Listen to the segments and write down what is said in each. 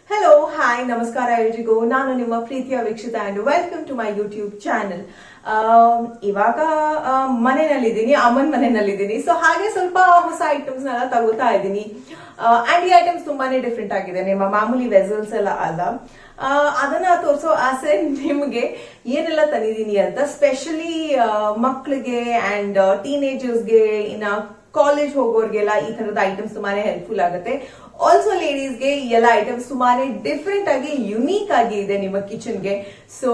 Hello hi ನಮಸ್ಕಾರ ಎಲ್ರಿಗೂ. ನಾನು ನಿಮ್ಮ ಪ್ರೀತಿಯ Veekshita and welcome to my YouTube channel. ಇವಾಗ ಮನೆಯಲ್ಲಿದ್ದೀನಿ, ಅಮ್ಮನ ಮನೆಯಲ್ಲಿದ್ದೀನಿ. ಸೊ ಹಾಗೆ ಸ್ವಲ್ಪ ಹೊಸ ಐಟಮ್ಸ್ನೆಲ್ಲ ತಗೋತಾ ಇದ್ದೀನಿ. ಆ್ಯಂಡ್ ಈ ಐಟಮ್ಸ್ ತುಂಬಾನೇ ಡಿಫ್ರೆಂಟ್ ಆಗಿದೆ, ನಿಮ್ಮ ಮಾಮೂಲಿ ವೆಸಲ್ಸ್ ಎಲ್ಲ ಅಲ್ಲ. ಅದನ್ನ ತೋರಿಸೋ ಆಸೆ ನಿಮಗೆ ಏನೆಲ್ಲ ತಂದಿದ್ದೀನಿ ಅಂತ, ಸ್ಪೆಷಲಿ ಮಕ್ಕಳಿಗೆ ಆ್ಯಂಡ್ ಟೀನೇಜರ್ಸ್ಗೆ, ಇನ್ನ ಕಾಲೇಜ್ ಹೋಗೋರ್ಗೆಲ್ಲ ಈ ತರದ ಐಟಮ್ಸ್ ತುಂಬಾನೇ ಹೆಲ್ಪ್ಫುಲ್ ಆಗುತ್ತೆ. ಆಲ್ಸೋ ಲೇಡೀಸ್ಗೆ ಈ ಎಲ್ಲ ಐಟಮ್ಸ್ ತುಂಬಾನೇ ಡಿಫ್ರೆಂಟ್ ಆಗಿ ಯುನೀಕ್ ಆಗಿ ಇದೆ ನಿಮ್ಮ ಕಿಚನ್ಗೆ. ಸೊ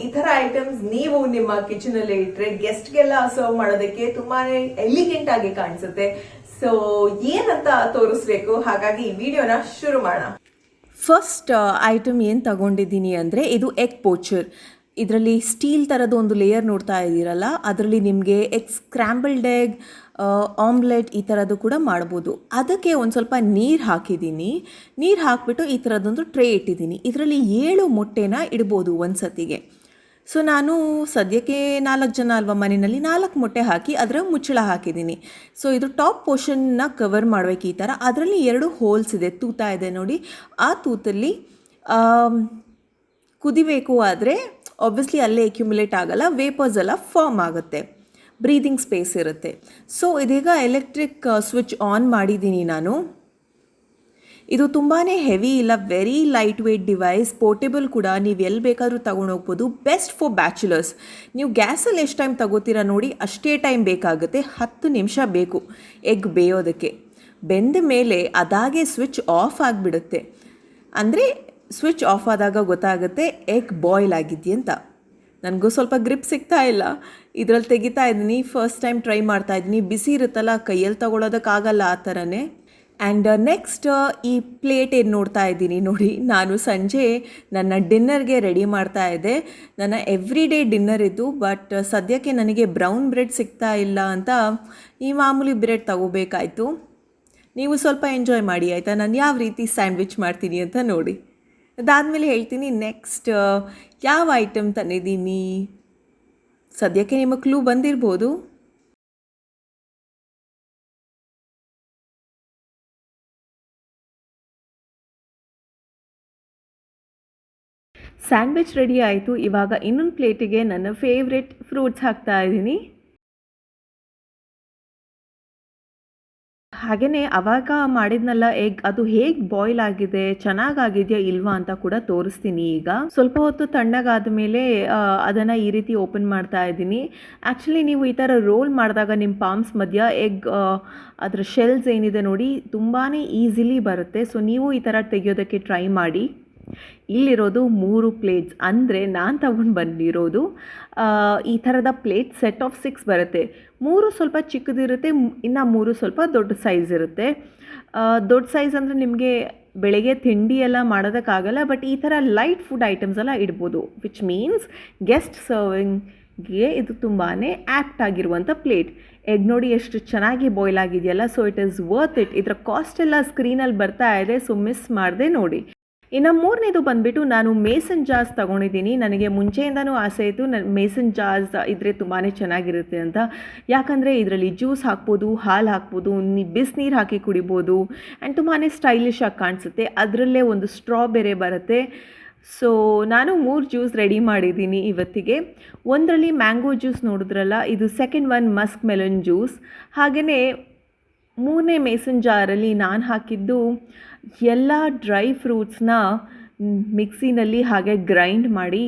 ಈ ತರ ಐಟಮ್ಸ್ ನೀವು ನಿಮ್ಮ ಕಿಚನ್ ಅಲ್ಲಿ ಇಟ್ರೆ ಗೆಸ್ಟ್ಗೆಲ್ಲ ಸರ್ವ್ ಮಾಡೋದಕ್ಕೆ ತುಂಬಾನೇ ಎಲಿಗೆಂಟ್ ಆಗಿ ಕಾಣಿಸುತ್ತೆ. ಸೊ ಏನಂತ ತೋರಿಸ್ಬೇಕು, ಹಾಗಾಗಿ ಈ ವಿಡಿಯೋನ ಶುರು ಮಾಡೋಣ. ಫಸ್ಟ್ ಐಟಮ್ ಏನು ತಗೊಂಡಿದ್ದೀನಿ ಅಂದರೆ, ಇದು ಎಗ್ ಪೋಚರ್. ಇದರಲ್ಲಿ ಸ್ಟೀಲ್ ಥರದ ಒಂದು ಲೇಯರ್ ನೋಡ್ತಾ ಇದ್ದೀರಲ್ಲ, ಅದರಲ್ಲಿ ನಿಮಗೆ ಎಗ್ ಸ್ಕ್ರ್ಯಾಂಬಲ್ಡ್ ಎಗ್, ಆಮ್ಲೆಟ್ ಈ ಥರದ್ದು ಕೂಡ ಮಾಡ್ಬೋದು. ಅದಕ್ಕೆ ಒಂದು ಸ್ವಲ್ಪ ನೀರು ಹಾಕಿದ್ದೀನಿ. ನೀರು ಹಾಕಿಬಿಟ್ಟು ಈ ಥರದೊಂದು ಟ್ರೇ ಇಟ್ಟಿದ್ದೀನಿ. ಇದರಲ್ಲಿ 7 ಮೊಟ್ಟೆನ ಇಡ್ಬೋದು ಒಂದು ಸತಿಗೆ. ಸೊ ನಾನು ಸದ್ಯಕ್ಕೆ 4 ಜನ ಅಲ್ವಾ ಮನೆಯಲ್ಲಿ, 4 ಮೊಟ್ಟೆ ಹಾಕಿ ಅದರ ಮುಚ್ಚಳ ಹಾಕಿದ್ದೀನಿ. ಸೊ ಇದು ಟಾಪ್ ಪೋರ್ಷನ್ನ ಕವರ್ ಮಾಡಬೇಕು ಈ ಥರ. ಅದರಲ್ಲಿ 2 ಹೋಲ್ಸ್ ಇದೆ, ತೂತ ಇದೆ ನೋಡಿ. ಆ ತೂತಲ್ಲಿ ಕುದಿಬೇಕು, ಆದರೆ ಆಬ್ವಿಯಸ್ಲಿ ಅಲ್ಲೇ ಅಕ್ಯುಮುಲೇಟ್ ಆಗಲ್ಲ, ವೇಪರ್ಸ್ ಎಲ್ಲ ಫಾರ್ಮ್ ಆಗುತ್ತೆ, ಬ್ರೀದಿಂಗ್ ಸ್ಪೇಸ್ ಇರುತ್ತೆ. ಸೊ ಇದೀಗ ಎಲೆಕ್ಟ್ರಿಕ್ ಸ್ವಿಚ್ ಆನ್ ಮಾಡಿದ್ದೀನಿ ನಾನು. ಇದು ತುಂಬಾ ಹೆವಿ ಇಲ್ಲ, very light weight device, portable ಕೂಡ, ನೀವು ಎಲ್ಲಿ ಬೇಕಾದರೂ ತಗೊಂಡು ಹೋಗ್ಬೋದು. Best for bachelors. ನೀವು ಗ್ಯಾಸಲ್ಲಿ ಎಷ್ಟು ಟೈಮ್ ತಗೋತೀರಾ ನೋಡಿ, ಅಷ್ಟೇ ಟೈಮ್ ಬೇಕಾಗುತ್ತೆ. 10 ನಿಮಿಷ ಬೇಕು ಎಗ್ ಬೇಯೋದಕ್ಕೆ. ಬೆಂದ ಮೇಲೆ ಅದಾಗೆ ಸ್ವಿಚ್ ಆಫ್ ಆಗಿಬಿಡುತ್ತೆ. ಅಂದರೆ ಸ್ವಿಚ್ ಆಫ್ ಆದಾಗ ಗೊತ್ತಾಗುತ್ತೆ ಎಗ್ ಬಾಯ್ಲ್ ಆಗಿದೆಯಂತ. ನನಗೂ ಸ್ವಲ್ಪ ಗ್ರಿಪ್ ಸಿಗ್ತಾ ಇಲ್ಲ, ಇದರಲ್ಲಿ ತೆಗಿತಾ ಇದ್ದೀನಿ. ಫಸ್ಟ್ ಟೈಮ್ ಟ್ರೈ ಮಾಡ್ತಾ ಇದ್ದೀನಿ. ಬಿಸಿ ಇರುತ್ತಲ್ಲ, ಕೈಯಲ್ಲಿ ತಗೊಳ್ಳೋದಕ್ಕಾಗಲ್ಲ ಆ ಥರನೇ. ಆ್ಯಂಡ್ ನೆಕ್ಸ್ಟ್ ಈ ಪ್ಲೇಟ್ ಏನು ನೋಡ್ತಾ ಇದ್ದೀನಿ ನೋಡಿ, ನಾನು ಸಂಜೆ ನನ್ನ ಡಿನ್ನರ್ಗೆ ರೆಡಿ ಮಾಡ್ತಾ ಇದ್ದೆ. ನನ್ನ ಎವ್ರಿ ಡೇ ಡಿನ್ನರ್ ಇದು, ಬಟ್ ಸದ್ಯಕ್ಕೆ ನನಗೆ ಬ್ರೌನ್ ಬ್ರೆಡ್ ಸಿಗ್ತಾ ಇಲ್ಲ ಅಂತ ಈ ಮಾಮೂಲಿ ಬ್ರೆಡ್ ತಗೋಬೇಕಾಯ್ತು. ನೀವು ಸ್ವಲ್ಪ ಎಂಜಾಯ್ ಮಾಡಿ ಆಯಿತಾ, ನಾನು ಯಾವ ರೀತಿ ಸ್ಯಾಂಡ್ವಿಚ್ ಮಾಡ್ತೀನಿ ಅಂತ ನೋಡಿ. ಅದಾದಮೇಲೆ ಹೇಳ್ತೀನಿ ನೆಕ್ಸ್ಟ್ ಯಾವ ಐಟಮ್ ತಂದಿದ್ದೀನಿ. ಸದ್ಯಕ್ಕೆ ನಿಮಗೆ ಕ್ಲೂ ಬಂದಿರ್ಬೋದು. ಸ್ಯಾಂಡ್ವಿಚ್ ರೆಡಿ ಆಯಿತು. ಇವಾಗ ಇನ್ನೊಂದು ಪ್ಲೇಟಿಗೆ ನನ್ನ ಫೇವ್ರೆಟ್ ಫ್ರೂಟ್ಸ್ ಹಾಕ್ತಾ ಇದ್ದೀನಿ. ಹಾಗೆಯೇ ಆವಾಗ ಮಾಡಿದ್ನಲ್ಲ ಎಗ್, ಅದು ಹೇಗೆ ಬಾಯ್ಲ್ ಆಗಿದೆ, ಚೆನ್ನಾಗಾಗಿದೆಯಾ ಇಲ್ವಾ ಅಂತ ಕೂಡ ತೋರಿಸ್ತೀನಿ. ಈಗ ಸ್ವಲ್ಪ ಹೊತ್ತು ತಣ್ಣಗಾದ ಮೇಲೆ ಅದನ್ನು ಈ ರೀತಿ ಓಪನ್ ಮಾಡ್ತಾ ಇದ್ದೀನಿ. ಆ್ಯಕ್ಚುಲಿ ನೀವು ಈ ಥರ ರೋಲ್ ಮಾಡಿದಾಗ ನಿಮ್ಮ ಪಾಮ್ಸ್ ಮಧ್ಯ ಎಗ್ ಅದರ ಶೆಲ್ಸ್ ಏನಿದೆ ನೋಡಿ, ತುಂಬಾ ಈಸಿಲಿ ಬರುತ್ತೆ. ಸೊ ನೀವು ಈ ಥರ ತೆಗೆಯೋದಕ್ಕೆ ಟ್ರೈ ಮಾಡಿ. ಇಲ್ಲಿರೋದು 3 ಪ್ಲೇಟ್ಸ್, ಅಂದರೆ ನಾನು ತಗೊಂಡು ಬಂದಿರೋದು ಈ ಥರದ ಪ್ಲೇಟ್ ಸೆಟ್ ಆಫ್ 6 ಬರುತ್ತೆ. 3 ಸ್ವಲ್ಪ ಚಿಕ್ಕದಿರುತ್ತೆ, ಇನ್ನು 3 ಸ್ವಲ್ಪ ದೊಡ್ಡ ಸೈಜ್ ಇರುತ್ತೆ. ದೊಡ್ಡ ಸೈಜ್ ಅಂದರೆ ನಿಮಗೆ ಬೆಳಗ್ಗೆ ತಿಂಡಿ ಎಲ್ಲ ಮಾಡೋದಕ್ಕಾಗಲ್ಲ, ಬಟ್ ಈ ಥರ ಲೈಟ್ ಫುಡ್ ಐಟಮ್ಸ್ ಎಲ್ಲ ಇಡ್ಬೋದು. ವಿಚ್ ಮೀನ್ಸ್ ಗೆಸ್ಟ್ ಸರ್ವಿಂಗ್ಗೆ ಇದು ತುಂಬಾ ಆ್ಯಪ್ಟ್ ಆಗಿರುವಂಥ ಪ್ಲೇಟ್. ಎಗ್ ನೋಡಿ ಎಷ್ಟು ಚೆನ್ನಾಗಿ ಬಾಯ್ಲ್ ಆಗಿದೆಯಲ್ಲ. So it is worth it. ಇದರ ಕಾಸ್ಟ್ ಎಲ್ಲ ಸ್ಕ್ರೀನಲ್ಲಿ ಬರ್ತಾ ಇದೆ, ಸೊ ಮಿಸ್ ಮಾಡದೆ ನೋಡಿ. ಇನ್ನು 3ನೇದು ಬಂದುಬಿಟ್ಟು, ನಾನು ಮೇಸನ್ ಜಾರ್ಸ್ ತೊಗೊಂಡಿದ್ದೀನಿ. ನನಗೆ ಮುಂಚೆಯಿಂದನೂ ಆಸೆ ಇತ್ತು ಮೇಸನ್ ಜಾರ್ಸ್ ಇದ್ದರೆ ತುಂಬಾ ಚೆನ್ನಾಗಿರುತ್ತೆ ಅಂತ. ಯಾಕಂದರೆ ಇದರಲ್ಲಿ ಜ್ಯೂಸ್ ಹಾಕ್ಬೋದು, ಹಾಲು ಹಾಕ್ಬೋದು, ಬಿಸಿನೀರು ಹಾಕಿ ಕುಡಿಬೋದು, ಆ್ಯಂಡ್ ತುಂಬಾ ಸ್ಟೈಲಿಶ್ ಆಗಿ ಕಾಣಿಸುತ್ತೆ. ಅದರಲ್ಲೇ ಒಂದು ಸ್ಟ್ರಾ ಬೇರೆ ಬರುತ್ತೆ. ಸೊ ನಾನು 3 ಜ್ಯೂಸ್ ರೆಡಿ ಮಾಡಿದ್ದೀನಿ ಇವತ್ತಿಗೆ. ಒಂದರಲ್ಲಿ ಮ್ಯಾಂಗೋ ಜ್ಯೂಸ್ ನೋಡಿದ್ರಲ್ಲ, ಇದು second one Musk melon juice. ಹಾಗೆಯೇ 3ನೇ ಮೇಸನ್ ಜಾರಲ್ಲಿ ನಾನು ಹಾಕಿದ್ದು ಎಲ್ಲ ಡ್ರೈ ಫ್ರೂಟ್ಸ್ನ ಮಿಕ್ಸಿನಲ್ಲಿ ಹಾಗೆ ಗ್ರೈಂಡ್ ಮಾಡಿ,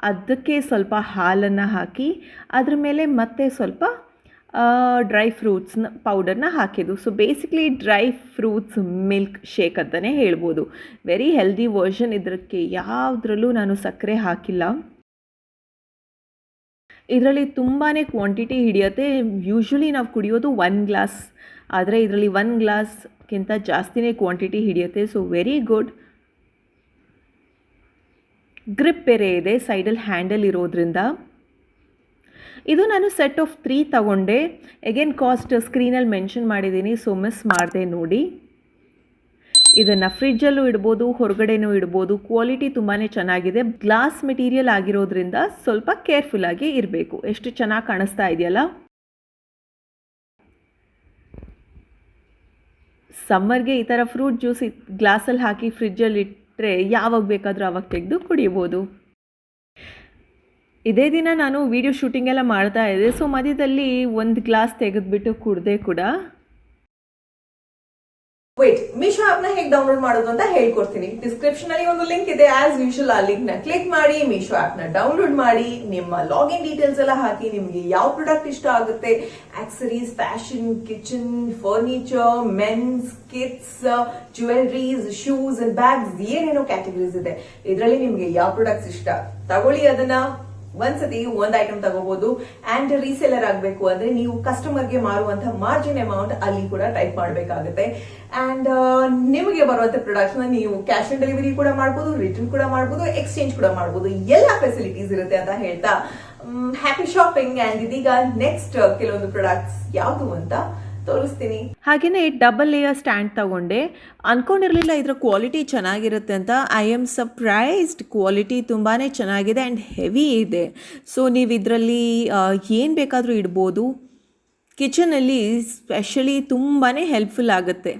ಅದಕ್ಕೆ ಸ್ವಲ್ಪ ಹಾಲನ್ನು ಹಾಕಿ, ಅದ್ರ ಮೇಲೆ ಮತ್ತೆ ಸ್ವಲ್ಪ ಡ್ರೈ ಫ್ರೂಟ್ಸ್ನ ಪೌಡರ್ನ ಹಾಕಿದ್ದು. So basically dry fruits milk shake ಅಂತಲೇ ಹೇಳ್ಬೋದು. Very healthy version. ಇದಕ್ಕೆ ಯಾವುದ್ರಲ್ಲೂ ನಾನು ಸಕ್ಕರೆ ಹಾಕಿಲ್ಲ. ಇದರಲ್ಲಿ ತುಂಬಾ ಕ್ವಾಂಟಿಟಿ ಹಿಡಿಯುತ್ತೆ. ಯೂಶ್ವಲಿ ನಾವು ಕುಡಿಯೋದು 1 ಗ್ಲಾಸ್, ಆದರೆ ಇದರಲ್ಲಿ 1 ಗ್ಲಾಸ್ಗಿಂತ ಜಾಸ್ತಿನೇ ಕ್ವಾಂಟಿಟಿ ಹಿಡಿಯುತ್ತೆ. So very good. ಗ್ರಿಪ್ ಬೇರೆ ಇದೆ, ಸೈಡಲ್ಲಿ ಹ್ಯಾಂಡಲ್ ಇರೋದ್ರಿಂದ. ಇದು ನಾನು ಸೆಟ್ ಆಫ್ 3 ತಗೊಂಡೆ. ಅಗೇನ್ ಕಾಸ್ಟ್ ಸ್ಕ್ರೀನಲ್ಲಿ ಮೆನ್ಷನ್ ಮಾಡಿದ್ದೀನಿ, ಸೊ ಮಿಸ್ ಮಾಡಿದೆ ನೋಡಿ. ಇದನ್ನು ಫ್ರಿಜ್ಜಲ್ಲೂ ಇಡ್ಬೋದು, ಹೊರಗಡೆನೂ ಇಡ್ಬೋದು. ಕ್ವಾಲಿಟಿ ತುಂಬಾ ಚೆನ್ನಾಗಿದೆ. ಗ್ಲಾಸ್ ಮೆಟೀರಿಯಲ್ ಆಗಿರೋದ್ರಿಂದ ಸ್ವಲ್ಪ ಕೇರ್ಫುಲ್ಲಾಗಿ ಇರಬೇಕು. ಎಷ್ಟು ಚೆನ್ನಾಗಿ ಕಾಣಿಸ್ತಾ ಇದೆಯಲ್ಲ. ಸಮ್ಮರ್ಗೆ ಈ ಥರ ಫ್ರೂಟ್ ಜ್ಯೂಸ್ ಗ್ಲಾಸಲ್ಲಿ ಹಾಕಿ ಫ್ರಿಜ್ಜಲ್ಲಿ ಬಿಟ್ಟರೆ ಯಾವಾಗ ಬೇಕಾದರೂ ಆವಾಗ ತೆಗೆದು ಕುಡಿಬೋದು. ಇದೇ ದಿನ ನಾನು ವಿಡಿಯೋ ಶೂಟಿಂಗ್ ಎಲ್ಲ ಮಾಡ್ತಾ ಇದ್ದೆ. ಸೊ ಮಧ್ಯದಲ್ಲಿ ಒಂದು ಗ್ಲಾಸ್ ತೆಗೆದುಬಿಟ್ಟು ಕುಡಿದೆ ಕೂಡ. ವೇಟ್, ಮೀಶೋ ಆಪ್ ನ ಹೇಗೆ ಡೌನ್ಲೋಡ್ ಮಾಡೋದು ಅಂತ ಹೇಳ್ಕೊಡ್ತೀನಿ. ಡಿಸ್ಕ್ರಿಪ್ಷನ್ ಅಲ್ಲಿ ಒಂದು ಲಿಂಕ್ ಇದೆ. ಆಸ್ ಯೂಶುವಲ್ ಆ ಲಿಂಕ್ ನ ಕ್ಲಿಕ್ ಮಾಡಿ ಮೀಶೋ ಆಪ್ ನ ಡೌನ್ಲೋಡ್ ಮಾಡಿ, ನಿಮ್ಮ ಲಾಗಿನ್ ಡೀಟೇಲ್ಸ್ ಎಲ್ಲ ಹಾಕಿ, ನಿಮ್ಗೆ ಯಾವ ಪ್ರಾಡಕ್ಟ್ ಇಷ್ಟ ಆಗುತ್ತೆ, accessories, fashion, kitchen, furniture, men's, kids, jewelleries, shoes and bags, ಏನೇನೋ ಕ್ಯಾಟಗರೀಸ್ ಇದೆ. ಇದರಲ್ಲಿ ನಿಮ್ಗೆ ಯಾವ ಪ್ರಾಡಕ್ಟ್ಸ್ ಇಷ್ಟ ತಗೊಳ್ಳಿ. ಅದನ್ನ ಒಂದ್ಸತಿ ಒಂದ್ ಐಟಮ್ ತಗೋಬಹುದು. ಅಂಡ್ ರೀಸೆಲರ್ ಆಗ್ಬೇಕು ಅಂದ್ರೆ ನೀವು ಕಸ್ಟಮರ್ಗೆ ಮಾರುವಂತಹ ಮಾರ್ಜಿನ್ ಅಮೌಂಟ್ ಅಲ್ಲಿ ಕೂಡ ಟೈಪ್ ಮಾಡಬೇಕಾಗುತ್ತೆ. ಅಂಡ್ ನಿಮಗೆ ಬರುವಂತ ಪ್ರಾಡಕ್ಟ್ಸ್ ನ ನೀವು ಕ್ಯಾಶ್ ಆನ್ ಡೆಲಿವರಿ ಕೂಡ ಮಾಡಬಹುದು, ರಿಟರ್ನ್ ಕೂಡ ಮಾಡಬಹುದು, ಎಕ್ಸ್ಚೇಂಜ್ ಕೂಡ ಮಾಡಬಹುದು. ಎಲ್ಲ ಫೆಸಿಲಿಟೀಸ್ ಇರುತ್ತೆ ಅಂತ ಹೇಳ್ತಾ ಹ್ಯಾಪಿ ಶಾಪಿಂಗ್. ಅಂಡ್ ಇದೀಗ ನೆಕ್ಸ್ಟ್ ಕೆಲವೊಂದು ಪ್ರಾಡಕ್ಟ್ಸ್ ಯಾವುದು ಅಂತ ತೋರಿಸ್ತೀನಿ. ಹಾಗೆಯೇ ಡಬಲ್ ಲೇಯರ್ ಸ್ಟ್ಯಾಂಡ್ ತಗೊಂಡೆ. ಅಂದ್ಕೊಂಡಿರಲಿಲ್ಲ ಇದರ ಕ್ವಾಲಿಟಿ ಚೆನ್ನಾಗಿರುತ್ತೆ ಅಂತ. I am surprised. ಕ್ವಾಲಿಟಿ ತುಂಬಾ ಚೆನ್ನಾಗಿದೆ ಆ್ಯಂಡ್ ಹೆವಿ ಇದೆ. ಸೊ ನೀವು ಇದರಲ್ಲಿ ಏನು ಬೇಕಾದರೂ ಇಡ್ಬೋದು. ಕಿಚನಲ್ಲಿ ಸ್ಪೆಷಲಿ ತುಂಬಾ ಹೆಲ್ಪ್ಫುಲ್ ಆಗುತ್ತೆ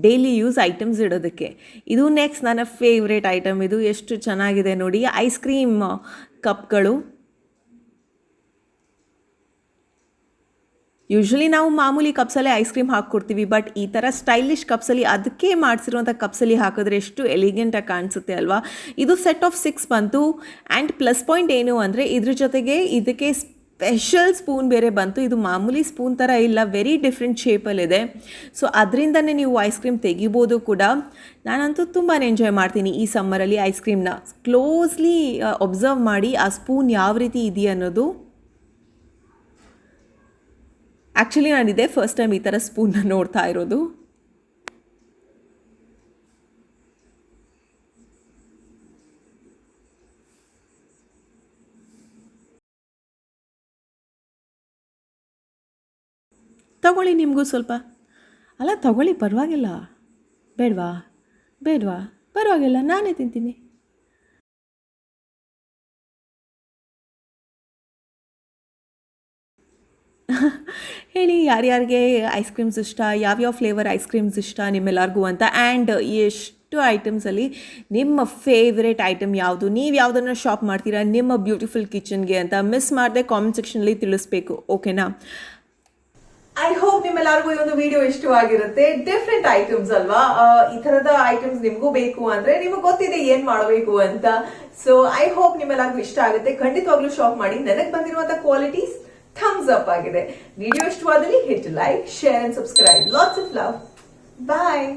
ಡೈಲಿ ಯೂಸ್ ಐಟಮ್ಸ್ ಇಡೋದಕ್ಕೆ. ಇದು ನೆಕ್ಸ್ಟ್ ನನ್ನ ಫೇವ್ರೇಟ್ ಐಟಮ್. ಇದು ಎಷ್ಟು ಚೆನ್ನಾಗಿದೆ ನೋಡಿ. Ice cream ಕಪ್ಗಳು. ಯೂಶ್ವಲಿ ನಾವು ಮಾಮೂಲಿ ಕಪ್ಸಲ್ಲೇ ಐಸ್ ಕ್ರೀಮ್ ಹಾಕ್ಕೊಡ್ತೀವಿ, ಬಟ್ ಈ ಥರ ಸ್ಟೈಲಿಶ್ ಕಪ್ಸಲ್ಲಿ ಅದಕ್ಕೆ ಮಾಡಿಸಿರುವಂಥ ಕಪ್ಸಲ್ಲಿ ಹಾಕಿದ್ರೆ ಎಷ್ಟು ಎಲಿಗೆಂಟಾಗಿ ಕಾಣಿಸುತ್ತೆ ಅಲ್ವಾ. ಇದು ಸೆಟ್ ಆಫ್ 6 ಬಂತು. ಆ್ಯಂಡ್ ಪ್ಲಸ್ ಪಾಯಿಂಟ್ ಏನು ಅಂದರೆ ಇದ್ರ ಜೊತೆಗೆ ಇದಕ್ಕೆ ಸ್ಪೆಷಲ್ ಸ್ಪೂನ್ ಬೇರೆ ಬಂತು. ಇದು ಮಾಮೂಲಿ ಸ್ಪೂನ್ ಥರ ಇಲ್ಲ, ವೆರಿ ಡಿಫ್ರೆಂಟ್ ಶೇಪಲ್ಲಿದೆ. ಸೊ ಅದರಿಂದನೇ ನೀವು ಐಸ್ ಕ್ರೀಮ್ ತೆಗಿಬೋದು ಕೂಡ. ನಾನಂತೂ ತುಂಬಾ ಎಂಜಾಯ್ ಮಾಡ್ತೀನಿ ಈ ಸಮ್ಮರಲ್ಲಿ ಐಸ್ ಕ್ರೀಮ್ನ. ಕ್ಲೋಸ್ಲಿ ಒಬ್ಸರ್ವ್ ಮಾಡಿ ಆ ಸ್ಪೂನ್ ಯಾವ ರೀತಿ ಇದೆಯಾ ಅನ್ನೋದು. ಆ್ಯಕ್ಚುಲಿ ನಾನು ಇದೇ ಫಸ್ಟ್ ಟೈಮ್ ಈ ಥರ ಸ್ಪೂನ್ನ ನೋಡ್ತಾ ಇರೋದು. ತಗೊಳ್ಳಿ ನಿಮಗೂ ಸ್ವಲ್ಪ. ಅಲ್ಲ ತಗೊಳ್ಳಿ, ಪರವಾಗಿಲ್ಲ. ಬೇಡವಾ ಬೇಡವಾ ಪರವಾಗಿಲ್ಲ, ನಾನೇ ತಿಂತೀನಿ. ಹೇಳಿ ಯಾರ್ಯಾರಿಗೆ ಐಸ್ ಕ್ರೀಮ್ಸ್ ಇಷ್ಟ, ಯಾವ್ಯಾವ ಫ್ಲೇವರ್ ಐಸ್ ಕ್ರೀಮ್ಸ್ ಇಷ್ಟ ನಿಮ್ಮೆಲ್ಲರಿಗೂ ಅಂತ. ಆ್ಯಂಡ್ ಎಷ್ಟು ಐಟಮ್ಸಲ್ಲಿ ನಿಮ್ಮ ಫೇವ್ರೇಟ್ ಐಟಮ್ ಯಾವುದು, ನೀವು ಯಾವುದನ್ನು ಶಾಪ್ ಮಾಡ್ತೀರಾ ನಿಮ್ಮ ಬ್ಯೂಟಿಫುಲ್ ಕಿಚನ್ಗೆ ಅಂತ ಮಿಸ್ ಮಾಡದೆ ಕಾಮೆಂಟ್ ಸೆಕ್ಷನಲ್ಲಿ ತಿಳಿಸ್ಬೇಕು, ಓಕೆನಾ. ಐ ಹೋಪ್ ನಿಮ್ಮೆಲ್ಲರಿಗೂ ಈ ಒಂದು ವಿಡಿಯೋ ಇಷ್ಟವಾಗಿರುತ್ತೆ. ಡಿಫ್ರೆಂಟ್ ಐಟಮ್ಸ್ ಅಲ್ವಾ, ಈ ತರದ ಐಟಮ್ಸ್ ನಿಮ್ಗೂ ಬೇಕು ಅಂದ್ರೆ ನಿಮಗೆ ಗೊತ್ತಿದೆ ಏನ್ ಮಾಡಬೇಕು ಅಂತ. ಸೊ ಐ ಹೋಪ್ ನಿಮ್ಮೆಲ್ಲರಿಗೂ ಇಷ್ಟ ಆಗುತ್ತೆ. ಖಂಡಿತವಾಗ್ಲೂ ಶಾಪ್ ಮಾಡಿ. ನನಗೆ ಬಂದಿರುವಂತ ಕ್ವಾಲಿಟೀಸ್ ಥಮ್ಸ್ ಅಪ್ ಆಗಿದೆ. ವಿಡಿಯೋ ಇಷ್ಟವಾದಲ್ಲಿ hit like, share and subscribe. Lots of love. Bye.